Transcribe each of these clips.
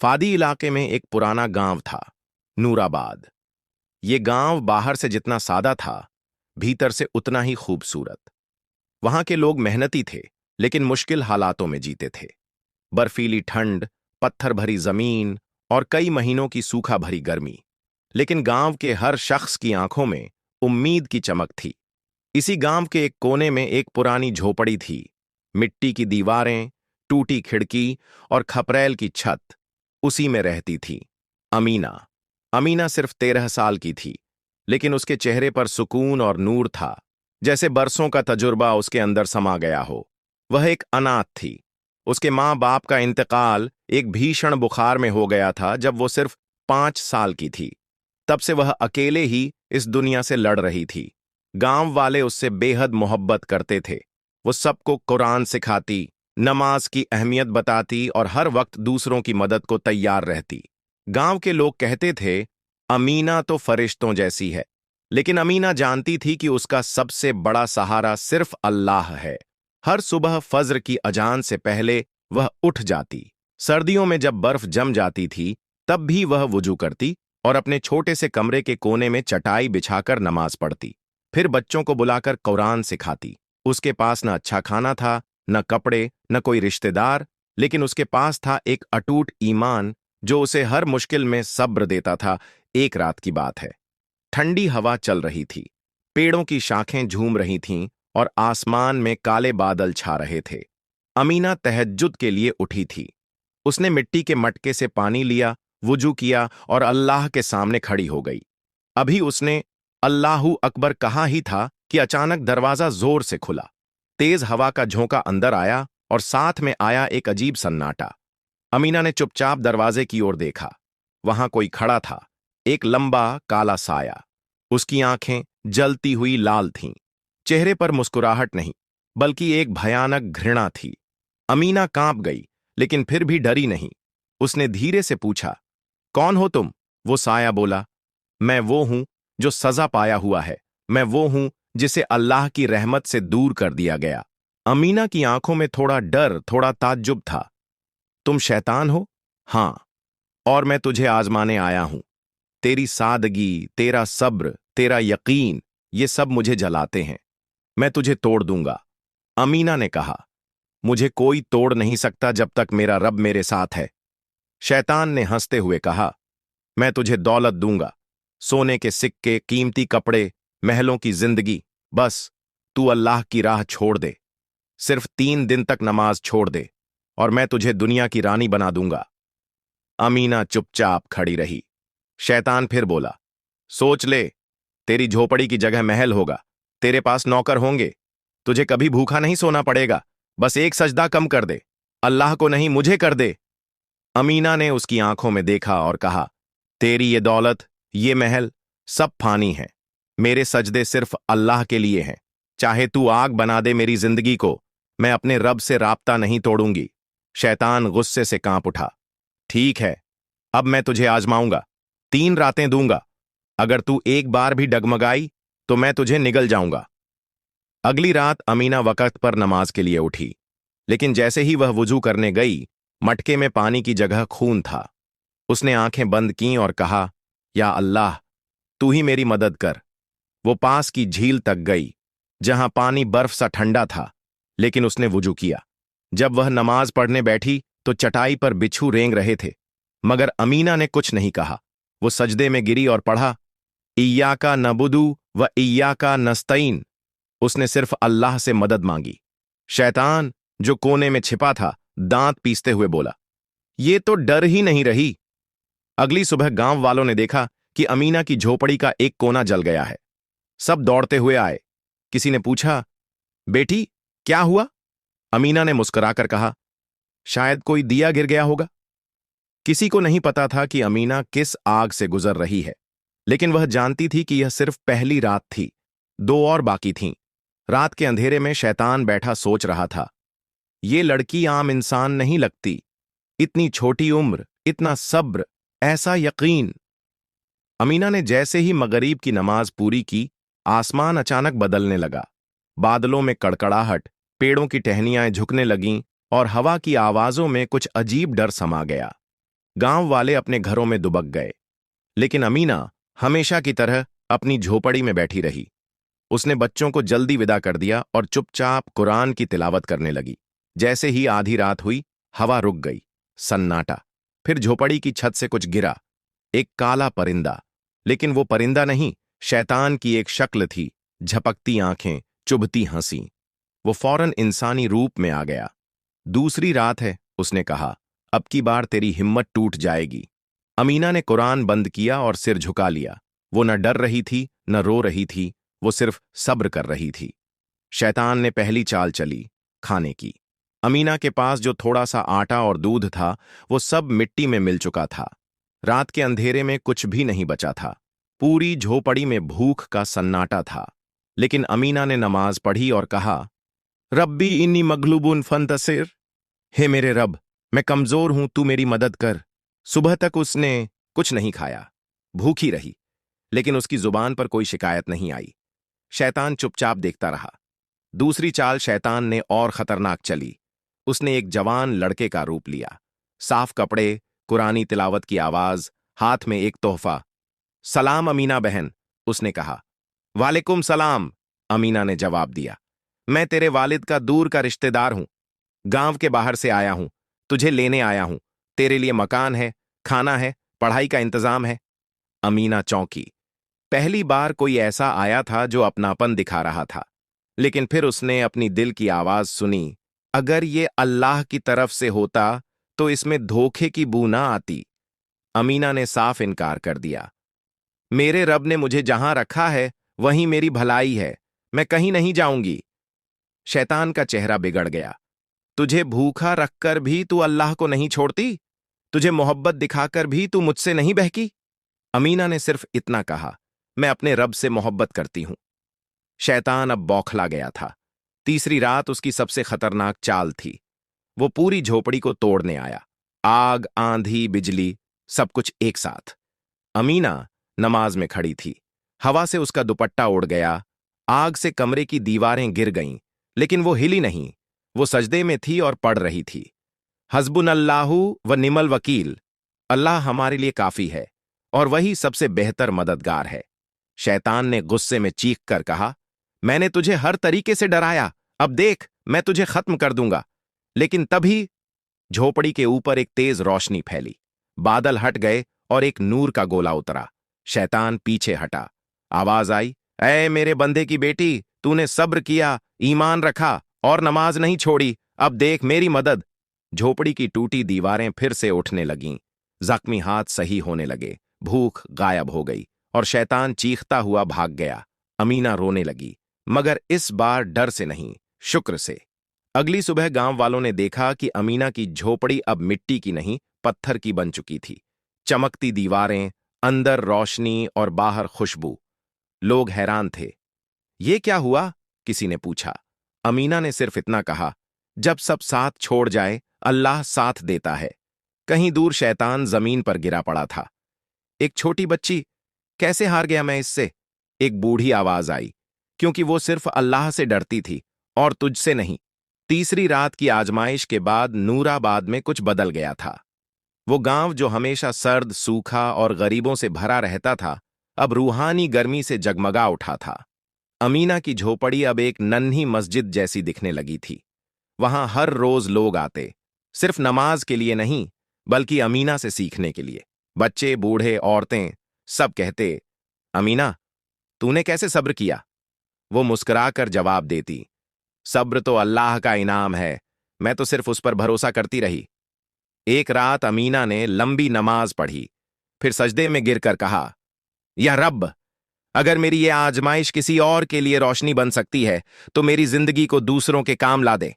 फादी इलाके में एक पुराना गांव था, नूराबाद। ये गांव बाहर से जितना सादा था, भीतर से उतना ही खूबसूरत। वहां के लोग मेहनती थे, लेकिन मुश्किल हालातों में जीते थे। बर्फीली ठंड, पत्थर भरी जमीन और कई महीनों की सूखा भरी गर्मी। लेकिन गांव के हर शख्स की आंखों में उम्मीद की चमक थी। इसी गांव के एक कोने में एक पुरानी झोपड़ी थी। मिट्टी की दीवारें, टूटी खिड़की और खपरेल की छत। उसी में रहती थी अमीना। अमीना सिर्फ 13 साल की थी, लेकिन उसके चेहरे पर सुकून और नूर था, जैसे बरसों का तजुर्बा उसके अंदर समा गया हो। वह एक अनाथ थी। उसके माँ बाप का इंतकाल एक भीषण बुखार में हो गया था जब वो सिर्फ 5 साल की थी। तब से वह अकेले ही इस दुनिया से लड़ रही थी। गांव वाले उससे बेहद मोहब्बत करते थे। वो सबको कुरान सिखाती, नमाज की अहमियत बताती और हर वक्त दूसरों की मदद को तैयार रहती। गांव के लोग कहते थे, अमीना तो फरिश्तों जैसी है। लेकिन अमीना जानती थी कि उसका सबसे बड़ा सहारा सिर्फ अल्लाह है। हर सुबह फज्र की अजान से पहले वह उठ जाती। सर्दियों में जब बर्फ जम जाती थी, तब भी वह वुजू करती और अपने छोटे से कमरे के कोने में चटाई बिछाकर नमाज पढ़ती। फिर बच्चों को बुलाकर कुरान सिखाती। उसके पास न अच्छा खाना था, न कपड़े, न कोई रिश्तेदार, लेकिन उसके पास था एक अटूट ईमान जो उसे हर मुश्किल में सब्र देता था। एक रात की बात है। ठंडी हवा चल रही थी, पेड़ों की शाखें झूम रही थीं और आसमान में काले बादल छा रहे थे। अमीना तहज्जुद के लिए उठी थी। उसने मिट्टी के मटके से पानी लिया, वुजू किया और अल्लाह के सामने खड़ी हो गई। अभी उसने अल्लाहू अकबर कहा ही था कि अचानक दरवाजा जोर से खुला। तेज हवा का झोंका अंदर आया और साथ में आया एक अजीब सन्नाटा। अमीना ने चुपचाप दरवाजे की ओर देखा। वहां कोई खड़ा था, एक लंबा काला साया। उसकी आंखें जलती हुई लाल थीं। चेहरे पर मुस्कुराहट नहीं, बल्कि एक भयानक घृणा थी। अमीना कांप गई, लेकिन फिर भी डरी नहीं। उसने धीरे से पूछा, कौन हो तुम? वो साया बोला, मैं वो हूं जो सजा पाया हुआ है। मैं वो हूं जिसे अल्लाह की रहमत से दूर कर दिया गया। अमीना की आंखों में थोड़ा डर, थोड़ा ताज्जुब था। तुम शैतान हो? हां, और मैं तुझे आजमाने आया हूं। तेरी सादगी, तेरा सब्र, तेरा यकीन, ये सब मुझे जलाते हैं। मैं तुझे तोड़ दूंगा। अमीना ने कहा, मुझे कोई तोड़ नहीं सकता जब तक मेरा रब मेरे साथ है। शैतान ने हंसते हुए कहा, मैं तुझे दौलत दूंगा, सोने के सिक्के, कीमती कपड़े, महलों की जिंदगी। बस तू अल्लाह की राह छोड़ दे। सिर्फ 3 दिन तक नमाज छोड़ दे और मैं तुझे दुनिया की रानी बना दूंगा। अमीना चुपचाप खड़ी रही। शैतान फिर बोला, सोच ले, तेरी झोपड़ी की जगह महल होगा, तेरे पास नौकर होंगे, तुझे कभी भूखा नहीं सोना पड़ेगा। बस एक सजदा कम कर दे, अल्लाह को नहीं मुझे कर दे। अमीना ने उसकी आंखों में देखा और कहा, तेरी ये दौलत, ये महल, सब फानी है। मेरे सजदे सिर्फ अल्लाह के लिए हैं। चाहे तू आग बना दे मेरी जिंदगी को, मैं अपने रब से राब्ता नहीं तोड़ूंगी। शैतान गुस्से से कांप उठा। ठीक है, अब मैं तुझे आजमाऊंगा। 3 रातें दूंगा। अगर तू एक बार भी डगमगाई तो मैं तुझे निगल जाऊंगा। अगली रात अमीना वक़्त पर नमाज के लिए उठी, लेकिन जैसे ही वह वुजू करने गई, मटके में पानी की जगह खून था। उसने आंखें बंद कीं और कहा, या अल्लाह, तू ही मेरी मदद कर। वो पास की झील तक गई, जहां पानी बर्फ सा ठंडा था, लेकिन उसने वुजू किया। जब वह नमाज पढ़ने बैठी तो चटाई पर बिच्छू रेंग रहे थे, मगर अमीना ने कुछ नहीं कहा। वो सजदे में गिरी और पढ़ा, इय्याका नबुदु व इय्याका नस्तईन। उसने सिर्फ अल्लाह से मदद मांगी। शैतान, जो कोने में छिपा था, दांत पीसते हुए बोला, ये तो डर ही नहीं रही। अगली सुबह गांव वालों ने देखा कि अमीना की झोपड़ी का एक कोना जल गया है। सब दौड़ते हुए आए। किसी ने पूछा, बेटी क्या हुआ? अमीना ने मुस्कुराकर कहा, शायद कोई दिया गिर गया होगा। किसी को नहीं पता था कि अमीना किस आग से गुजर रही है, लेकिन वह जानती थी कि यह सिर्फ पहली रात थी। 2 और बाकी थीं। रात के अंधेरे में शैतान बैठा सोच रहा था, ये लड़की आम इंसान नहीं लगती। इतनी छोटी उम्र, इतना सब्र, ऐसा यकीन। अमीना ने जैसे ही मगरिब की नमाज पूरी की, आसमान अचानक बदलने लगा। बादलों में कड़कड़ाहट, पेड़ों की टहनियां झुकने लगीं और हवा की आवाजों में कुछ अजीब डर समा गया। गांव वाले अपने घरों में दुबक गए, लेकिन अमीना हमेशा की तरह अपनी झोपड़ी में बैठी रही। उसने बच्चों को जल्दी विदा कर दिया और चुपचाप कुरान की तिलावत करने लगी। जैसे ही आधी रात हुई, हवा रुक गई, सन्नाटा। फिर झोपड़ी की छत से कुछ गिरा, एक काला परिंदा। लेकिन वो परिंदा नहीं, शैतान की एक शक्ल थी, झपकती आंखें, चुभती हंसी। वो फौरन इंसानी रूप में आ गया। दूसरी रात है, उसने कहा, अब की बार तेरी हिम्मत टूट जाएगी। अमीना ने कुरान बंद किया और सिर झुका लिया। वो न डर रही थी, न रो रही थी, वो सिर्फ सब्र कर रही थी। शैतान ने पहली चाल चली, खाने की। अमीना के पास जो थोड़ा सा आटा और दूध था, वो सब मिट्टी में मिल चुका था। रात के अंधेरे में कुछ भी नहीं बचा था। पूरी झोपड़ी में भूख का सन्नाटा था। लेकिन अमीना ने नमाज पढ़ी और कहा, रब्बी इन्नी मगलूबुन फंतसिर। हे मेरे रब, मैं कमजोर हूं, तू मेरी मदद कर। सुबह तक उसने कुछ नहीं खाया, भूखी रही, लेकिन उसकी जुबान पर कोई शिकायत नहीं आई। शैतान चुपचाप देखता रहा। दूसरी चाल शैतान ने और खतरनाक चली। उसने एक जवान लड़के का रूप लिया, साफ कपड़े, कुरानी तिलावत की आवाज, हाथ में एक तोहफा। सलाम अमीना बहन, उसने कहा। वालेकुम सलाम, अमीना ने जवाब दिया। मैं तेरे वालिद का दूर का रिश्तेदार हूं, गांव के बाहर से आया हूं, तुझे लेने आया हूं। तेरे लिए मकान है, खाना है, पढ़ाई का इंतजाम है। अमीना चौंकी। पहली बार कोई ऐसा आया था जो अपनापन दिखा रहा था। लेकिन फिर उसने अपनी दिल की आवाज सुनी, अगर ये अल्लाह की तरफ से होता तो इसमें धोखे की बू ना आती। अमीना ने साफ इनकार कर दिया। मेरे रब ने मुझे जहां रखा है वहीं मेरी भलाई है, मैं कहीं नहीं जाऊंगी। शैतान का चेहरा बिगड़ गया। तुझे भूखा रखकर भी तू अल्लाह को नहीं छोड़ती? तुझे मोहब्बत दिखाकर भी तू मुझसे नहीं बहकी? अमीना ने सिर्फ इतना कहा, मैं अपने रब से मोहब्बत करती हूं। शैतान अब बौखला गया था। तीसरी रात उसकी सबसे खतरनाक चाल थी। वो पूरी झोपड़ी को तोड़ने आया। आग, आंधी, बिजली, सब कुछ एक साथ। अमीना नमाज में खड़ी थी। हवा से उसका दुपट्टा उड़ गया। आग से कमरे की दीवारें गिर गईं, लेकिन वो हिली नहीं। वो सजदे में थी और पढ़ रही थी, हस्बुनल्लाहु व निमल वकील। अल्लाह हमारे लिए काफी है और वही सबसे बेहतर मददगार है। शैतान ने गुस्से में चीख कर कहा, मैंने तुझे हर तरीके से डराया, अब देख मैं तुझे खत्म कर दूंगा। लेकिन तभी झोपड़ी के ऊपर एक तेज रोशनी फैली। बादल हट गए और एक नूर का गोला उतरा। शैतान पीछे हटा। आवाज आई, ऐ मेरे बंदे की बेटी, तूने सब्र किया, ईमान रखा और नमाज नहीं छोड़ी, अब देख मेरी मदद। झोपड़ी की टूटी दीवारें फिर से उठने लगीं। जख्मी हाथ सही होने लगे। भूख गायब हो गई और शैतान चीखता हुआ भाग गया। अमीना रोने लगी, मगर इस बार डर से नहीं, शुक्र से। अगली सुबह गांव वालों ने देखा कि अमीना की झोपड़ी अब मिट्टी की नहीं, पत्थर की बन चुकी थी। चमकती दीवारें, अंदर रोशनी और बाहर खुशबू। लोग हैरान थे। ये क्या हुआ? किसी ने पूछा। अमीना ने सिर्फ इतना कहा, जब सब साथ छोड़ जाए, अल्लाह साथ देता है। कहीं दूर शैतान जमीन पर गिरा पड़ा था। एक छोटी बच्ची, कैसे हार गया मैं इससे? एक बूढ़ी आवाज आई, क्योंकि वो सिर्फ अल्लाह से डरती थी और तुझसे नहीं। तीसरी रात की आजमाइश के बाद नूराबाद में कुछ बदल गया था। वो गांव जो हमेशा सर्द, सूखा और गरीबों से भरा रहता था, अब रूहानी गर्मी से जगमगा उठा था। अमीना की झोपड़ी अब एक नन्ही मस्जिद जैसी दिखने लगी थी। वहां हर रोज लोग आते, सिर्फ नमाज के लिए नहीं, बल्कि अमीना से सीखने के लिए। बच्चे, बूढ़े, औरतें, सब कहते, अमीना, तूने कैसे सब्र किया? वो मुस्कुराकर जवाब देती, सब्र तो अल्लाह का इनाम है, मैं तो सिर्फ उस पर भरोसा करती रही। एक रात अमीना ने लंबी नमाज पढ़ी, फिर सजदे में गिरकर कहा, या रब, अगर मेरी ये आजमाइश किसी और के लिए रोशनी बन सकती है, तो मेरी जिंदगी को दूसरों के काम ला दे।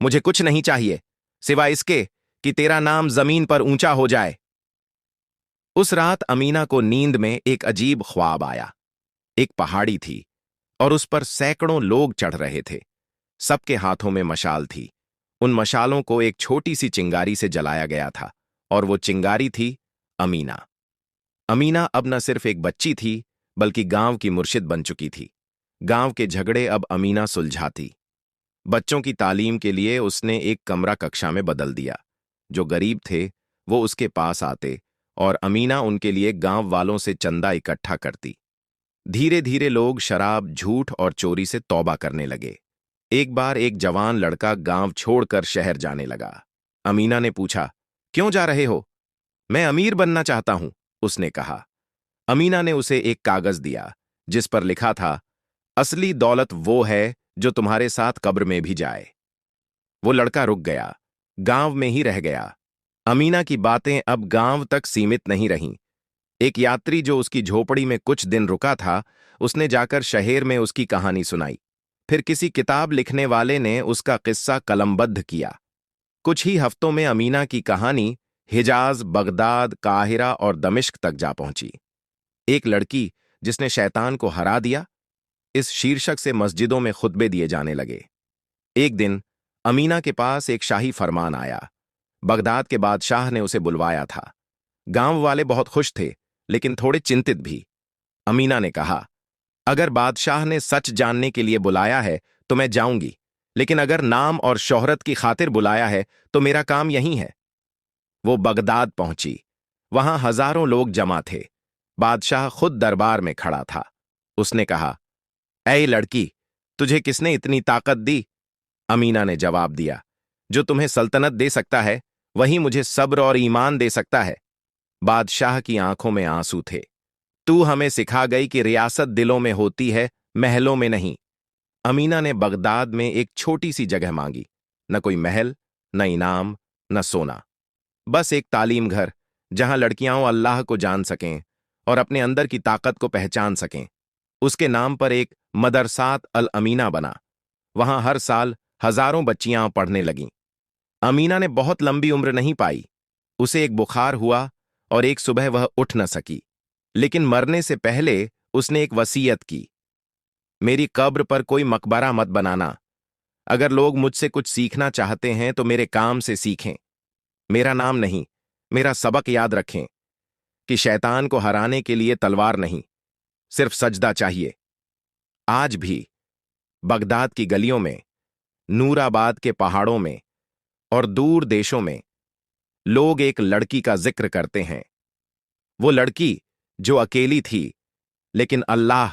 मुझे कुछ नहीं चाहिए, सिवाय इसके कि तेरा नाम जमीन पर ऊंचा हो जाए। उस रात अमीना को नींद में एक अजीब ख्वाब आया। एक पहाड़ी थी और उस पर सैकड़ों लोग चढ़ रहे थे। सबके हाथों में मशाल थी। उन मशालों को एक छोटी सी चिंगारी से जलाया गया था और वो चिंगारी थी अमीना। अमीना अब न सिर्फ एक बच्ची थी, बल्कि गांव की मुर्शिद बन चुकी थी। गांव के झगड़े अब अमीना सुलझाती। बच्चों की तालीम के लिए उसने एक कमरा कक्षा में बदल दिया। जो गरीब थे वो उसके पास आते और अमीना उनके लिए गांव वालों से चंदा इकट्ठा करती। धीरे धीरे लोग शराब, झूठ और चोरी से तौबा करने लगे। एक बार एक जवान लड़का गांव छोड़कर शहर जाने लगा। अमीना ने पूछा, क्यों जा रहे हो? मैं अमीर बनना चाहता हूं, उसने कहा। अमीना ने उसे एक कागज दिया जिस पर लिखा था, असली दौलत वो है जो तुम्हारे साथ कब्र में भी जाए। वो लड़का रुक गया, गांव में ही रह गया। अमीना की बातें अब गांव तक सीमित नहीं रहीं। एक यात्री जो उसकी झोपड़ी में कुछ दिन रुका था, उसने जाकर शहर में उसकी कहानी सुनाई। फिर किसी किताब लिखने वाले ने उसका किस्सा कलमबद्ध किया। कुछ ही हफ्तों में अमीना की कहानी हिजाज, बगदाद, काहिरा और दमिश्क तक जा पहुंची। एक लड़की जिसने शैतान को हरा दिया, इस शीर्षक से मस्जिदों में खुतबे दिए जाने लगे। एक दिन अमीना के पास एक शाही फरमान आया। बगदाद के बादशाह ने उसे बुलवाया था। गांव वाले बहुत खुश थे, लेकिन थोड़े चिंतित भी। अमीना ने कहा, अगर बादशाह ने सच जानने के लिए बुलाया है तो मैं जाऊंगी, लेकिन अगर नाम और शोहरत की खातिर बुलाया है तो मेरा काम यहीं है। वो बगदाद पहुंची। वहां हजारों लोग जमा थे। बादशाह खुद दरबार में खड़ा था। उसने कहा, ऐ लड़की, तुझे किसने इतनी ताकत दी? अमीना ने जवाब दिया, जो तुम्हें सल्तनत दे सकता है वही मुझे सब्र और ईमान दे सकता है। बादशाह की आंखों में आंसू थे। तू हमें सिखा गई कि रियासत दिलों में होती है, महलों में नहीं। अमीना ने बगदाद में एक छोटी सी जगह मांगी। न कोई महल, न इनाम, न सोना, बस एक तालीम घर जहां लड़कियां अल्लाह को जान सकें और अपने अंदर की ताकत को पहचान सकें। उसके नाम पर एक मदरसात अल अमीना बना। वहां हर साल हजारों बच्चियां पढ़ने लगीं। अमीना ने बहुत लंबी उम्र नहीं पाई। उसे एक बुखार हुआ और एक सुबह वह उठ न सकी। लेकिन मरने से पहले उसने एक वसीयत की, मेरी कब्र पर कोई मकबरा मत बनाना। अगर लोग मुझसे कुछ सीखना चाहते हैं तो मेरे काम से सीखें। मेरा नाम नहीं, मेरा सबक याद रखें कि शैतान को हराने के लिए तलवार नहीं, सिर्फ सजदा चाहिए। आज भी बगदाद की गलियों में, नूराबाद के पहाड़ों में और दूर देशों में लोग एक लड़की का जिक्र करते हैं। वो लड़की जो अकेली थी, लेकिन अल्लाह